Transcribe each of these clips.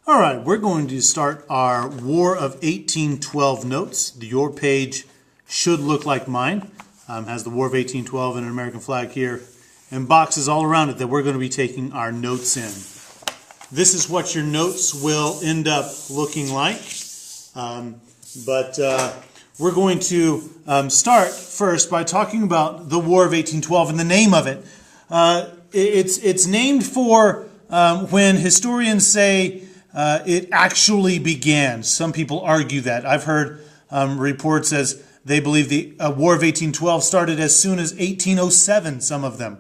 All right, we're going to start our War of 1812 notes. Your page should look like mine. Has the War of 1812 and an American flag here, and boxes all around it that we're going to be taking our notes in. This is what your notes will end up looking like. We're going to start first by talking about the War of 1812 and the name of it. It's named for when historians say it actually began. Some people argue that. I've heard reports as they believe the War of 1812 started as soon as 1807, some of them.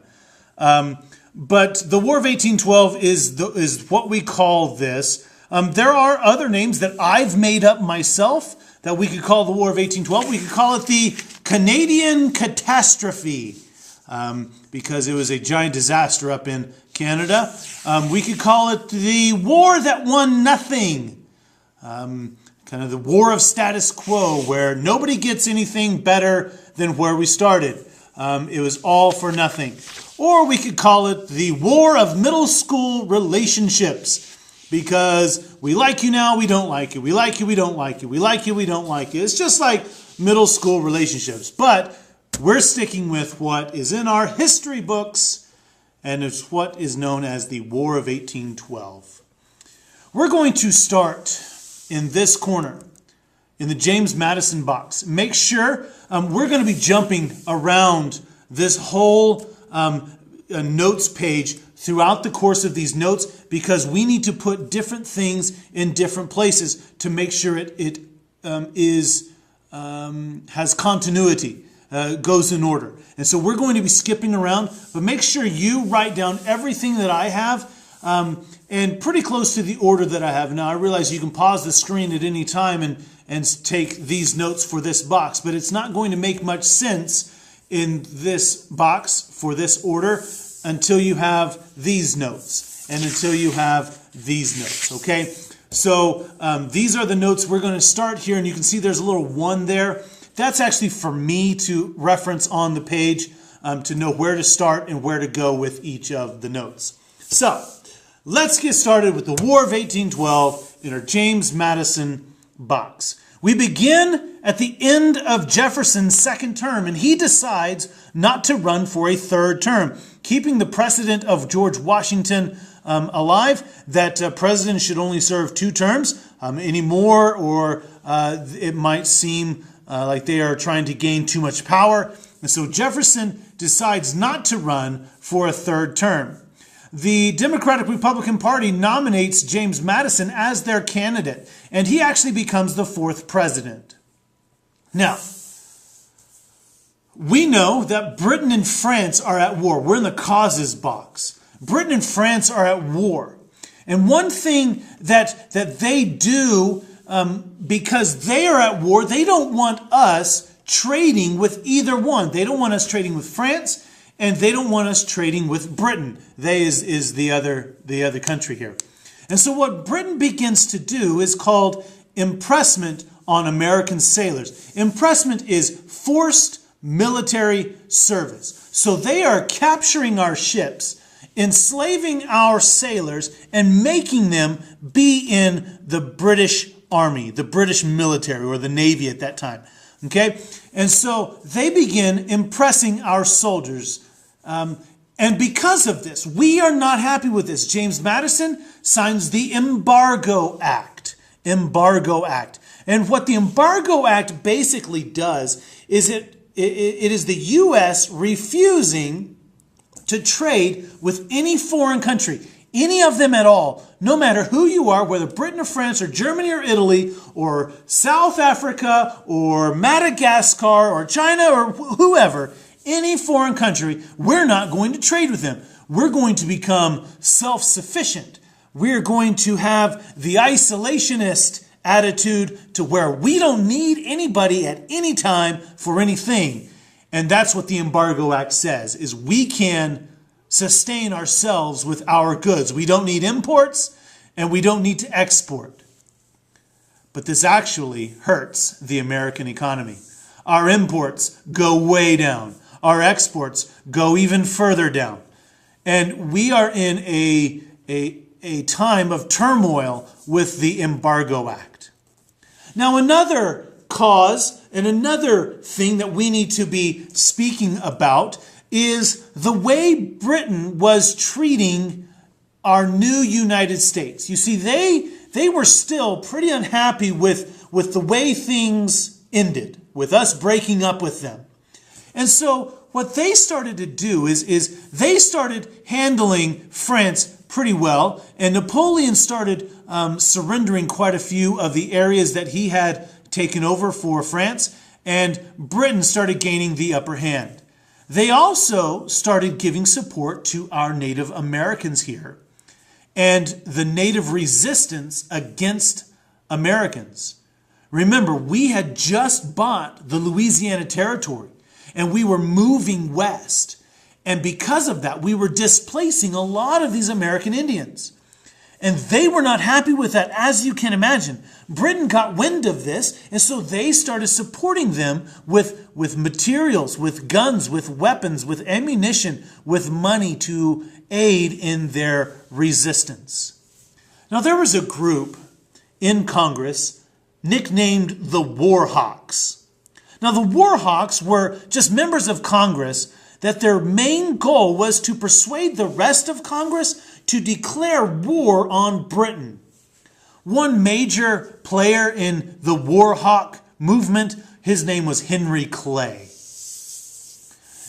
But the War of 1812 is what we call this. There are other names that I've made up myself that we could call the War of 1812. We could call it the Canadian Catastrophe because it was a giant disaster up in Canada. We could call it the War that won nothing. Kind of the War of status quo, where nobody gets anything better than where we started. It was all for nothing. Or we could call it the War of middle school relationships, because we like you now, we don't like you. We like you, we don't like you. We like you, we don't like you. It's just like middle school relationships. But we're sticking with what is in our history books, and it's what is known as the War of 1812. We're going to start in this corner, in the James Madison box. Make sure we're going to be jumping around this whole notes page throughout the course of these notes, because we need to put different things in different places to make sure it has continuity, goes in order. And so we're going to be skipping around, but make sure you write down everything that I have, and pretty close to the order that I have. Now, I realize you can pause the screen at any time and take these notes for this box, but it's not going to make much sense in this box for this order until you have these notes and until you have these notes, okay? So these are the notes. We're going to start here, and you can see there's a little 1 there. That's actually for me to reference on the page to know where to start and where to go with each of the notes. So let's get started with the War of 1812 in our James Madison box. We begin at the end of Jefferson's second term, and he decides not to run for a third term, keeping the precedent of George Washington alive, that presidents should only serve 2 terms. Any more, or it might seem like they are trying to gain too much power. And so Jefferson decides not to run for a third term. The Democratic-Republican Party nominates James Madison as their candidate, and he actually becomes the 4th president. Now, we know that Britain and France are at war. We're in the causes box. Britain and France are at war. And one thing that they do, because they are at war, they don't want us trading with either one. They don't want us trading with France, and they don't want us trading with Britain. They is the other country here. And so what Britain begins to do is called impressment on American sailors. Impressment is forced military service. So they are capturing our ships, enslaving our sailors, and making them be in the British Army, the British military, or the Navy at that time. Okay? And so they begin impressing our soldiers. And because of this, we are not happy with this. James Madison signs the Embargo Act. Embargo Act. And what the Embargo Act basically does is it is the U.S. refusing to trade with any foreign country, any of them at all, no matter who you are, whether Britain or France or Germany or Italy or South Africa or Madagascar or China or whoever. Any foreign country, we're not going to trade with them. We're going to become self-sufficient. We're going to have the isolationist attitude to where we don't need anybody at any time for anything. And that's what the Embargo Act says, is we can sustain ourselves with our goods. We don't need imports, and we don't need to export. But this actually hurts the American economy. Our imports go way down. Our exports go even further down. And we are in a a time of turmoil with the Embargo Act. Now, another cause and another thing that we need to be speaking about is the way Britain was treating our new United States. You see, they were still pretty unhappy with the way things ended, with us breaking up with them. And so what they started to do is they started handling France pretty well, and Napoleon started surrendering quite a few of the areas that he had taken over for France, and Britain started gaining the upper hand. They also started giving support to our Native Americans here and the Native resistance against Americans. Remember, we had just bought the Louisiana Territory and we were moving west. And because of that, we were displacing a lot of these American Indians. And they were not happy with that, as you can imagine. Britain got wind of this, and so they started supporting them with materials, with guns, with weapons, with ammunition, with money to aid in their resistance. Now, there was a group in Congress nicknamed the War Hawks. Now, the War Hawks were just members of Congress that their main goal was to persuade the rest of Congress to declare war on Britain. One major player in the War Hawk movement, his name was Henry Clay.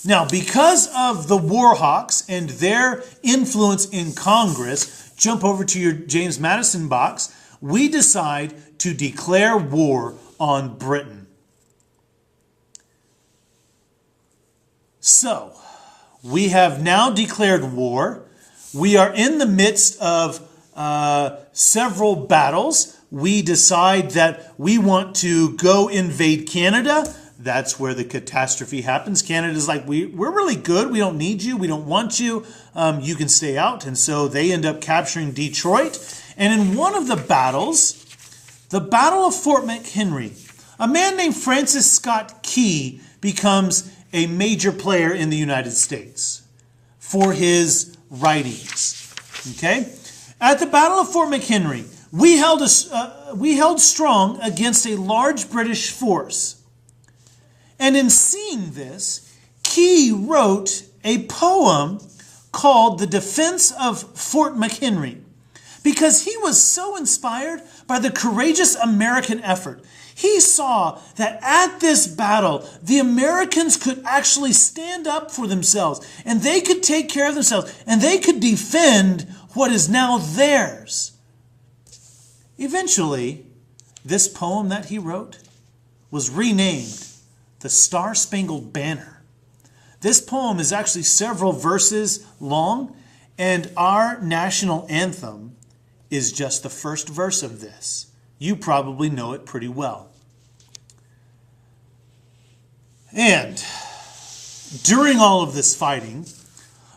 Now, because of the War Hawks and their influence in Congress, jump over to your James Madison box, we decide to declare war on Britain. So, we have now declared war. We are in the midst of several battles. We decide that we want to go invade Canada. That's where the catastrophe happens. Canada's like, we're really good. We don't need you. We don't want you. You can stay out. And so they end up capturing Detroit. And in one of the battles, the Battle of Fort McHenry, a man named Francis Scott Key becomes a major player in the United States for his writings. Okay? At the Battle of Fort McHenry, we held strong against a large British force. And in seeing this, Key wrote a poem called The Defense of Fort McHenry because he was so inspired by the courageous American effort. He saw that at this battle, the Americans could actually stand up for themselves and they could take care of themselves and they could defend what is now theirs. Eventually, this poem that he wrote was renamed The Star-Spangled Banner. This poem is actually several verses long, and our national anthem is just the first verse of this. You probably know it pretty well. And during all of this fighting,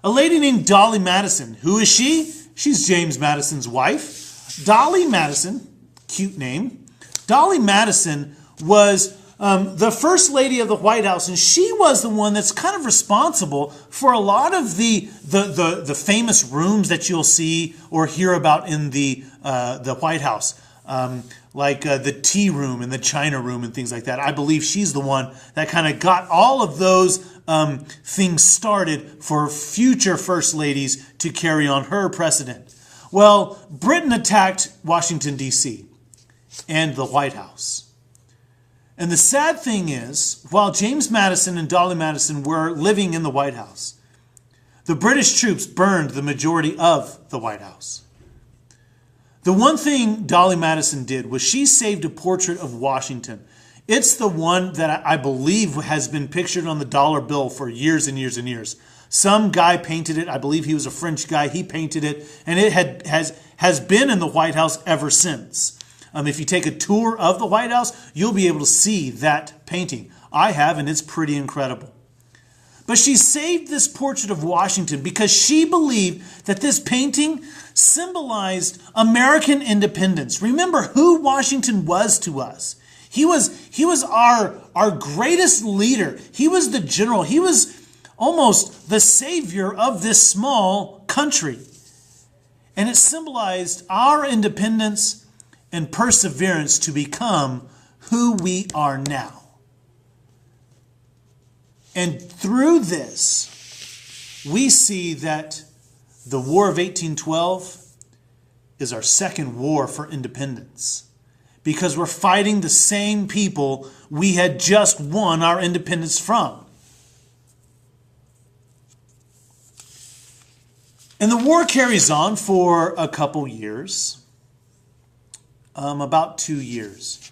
a lady named Dolly Madison, who is she? She's James Madison's wife. Dolly Madison, cute name. Dolly Madison was the first lady of the White House, and she was the one that's kind of responsible for a lot of the famous rooms that you'll see or hear about in the White House, like the tea room and the China room and things like that. I believe she's the one that kind of got all of those things started for future first ladies to carry on her precedent. Well, Britain attacked Washington, D.C. and the White House. And the sad thing is, while James Madison and Dolly Madison were living in the White House, the British troops burned the majority of the White House. The one thing Dolly Madison did was she saved a portrait of Washington. It's the one that I believe has been pictured on the dollar bill for years and years and years. Some guy painted it. I believe he was a French guy. He painted it, and it has been in the White House ever since. If you take a tour of the White House, you'll be able to see that painting. I have, and it's pretty incredible. But she saved this portrait of Washington because she believed that this painting symbolized American independence. Remember who Washington was to us. He was our greatest leader. He was the general. He was almost the savior of this small country. And it symbolized our independence and perseverance to become who we are now. And through this, we see that the War of 1812 is our second war for independence, because we're fighting the same people we had just won our independence from. And the war carries on for a couple years, about 2 years.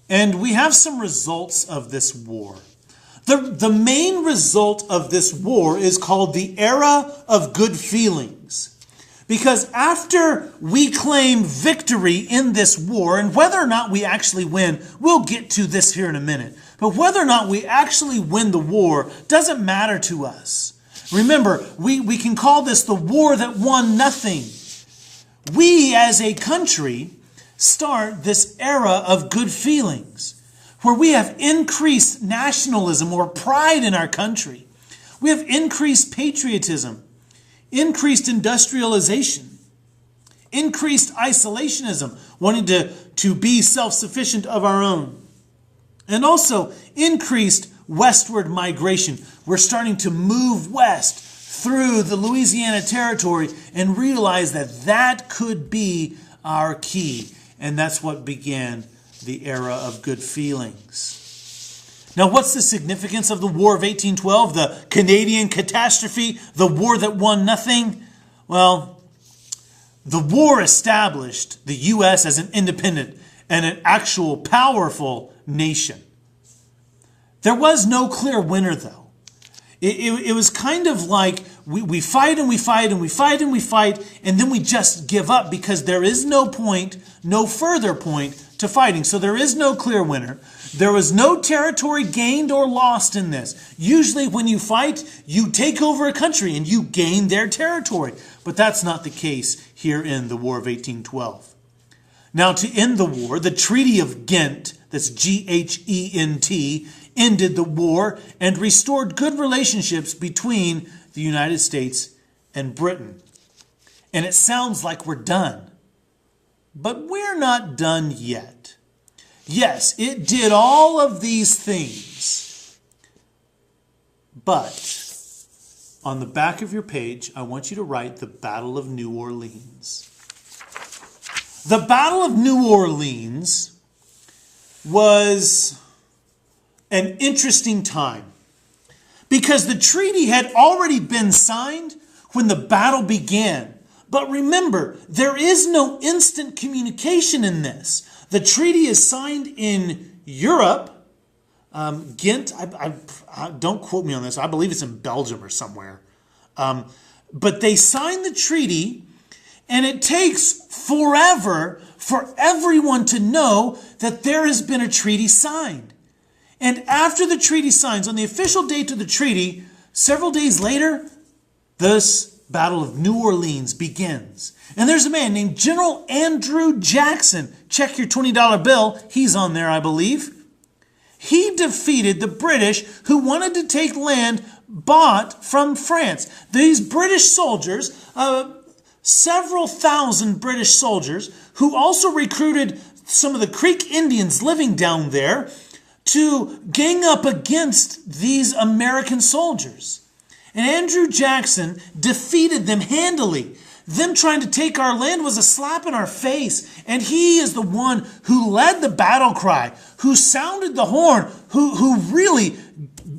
And we have some results of this war. The main result of this war is called the Era of Good Feelings. Because after we claim victory in this war, and whether or not we actually win, we'll get to this here in a minute. But whether or not we actually win the war doesn't matter to us. Remember, we can call this the war that won nothing. We as a country start this era of good feelings, where we have increased nationalism or pride in our country. We have increased patriotism, increased industrialization, increased isolationism, wanting to be self-sufficient of our own, and also increased westward migration. We're starting to move west through the Louisiana Territory and realize that that could be our key. And that's what began the era of good feelings. Now, what's the significance of the War of 1812, the Canadian catastrophe, the war that won nothing? Well, the war established the U.S. as an independent and an actual powerful nation. There was no clear winner, though. It was kind of like we fight and we fight and we fight and we fight, and then we just give up because there is no point, no further point to fighting. So there is no clear winner. There was no territory gained or lost in this. Usually when you fight, you take over a country and you gain their territory. But that's not the case here in the War of 1812. Now, to end the war, the Treaty of Ghent, that's G-H-E-N-T, ended the war and restored good relationships between the United States and Britain. And it sounds like we're done. But we're not done yet. Yes, it did all of these things. But on the back of your page, I want you to write the Battle of New Orleans. The Battle of New Orleans was an interesting time because the treaty had already been signed when the battle began. But remember, there is no instant communication in this. The treaty is signed in Europe. Ghent, don't quote me on this. I believe it's in Belgium or somewhere. But they signed the treaty, and it takes forever for everyone to know that there has been a treaty signed. And after the treaty signs, on the official date of the treaty, several days later, this Battle of New Orleans begins. And there's a man named General Andrew Jackson. Check your $20 bill. He's on there, I believe. He defeated the British who wanted to take land bought from France. These British soldiers, several thousand British soldiers, who also recruited some of the Creek Indians living down there to gang up against these American soldiers. And Andrew Jackson defeated them handily. Them trying to take our land was a slap in our face. And he is the one who led the battle cry, who sounded the horn, who really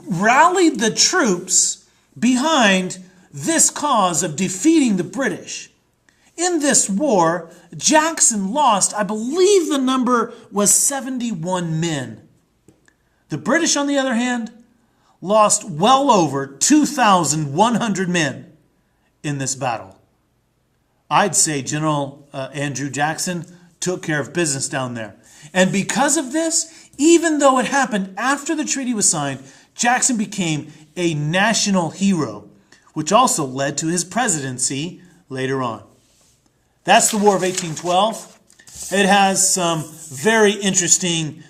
rallied the troops behind this cause of defeating the British. In this war, Jackson lost, I believe the number was 71 men. The British, on the other hand, lost well over 2,100 men in this battle. I'd say General Andrew Jackson took care of business down there. And because of this, even though it happened after the treaty was signed, Jackson became a national hero, which also led to his presidency later on. That's the War of 1812. It has some very interesting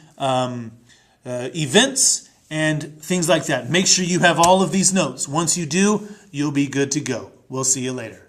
events and things like that. Make sure you have all of these notes. Once you do, you'll be good to go. We'll see you later.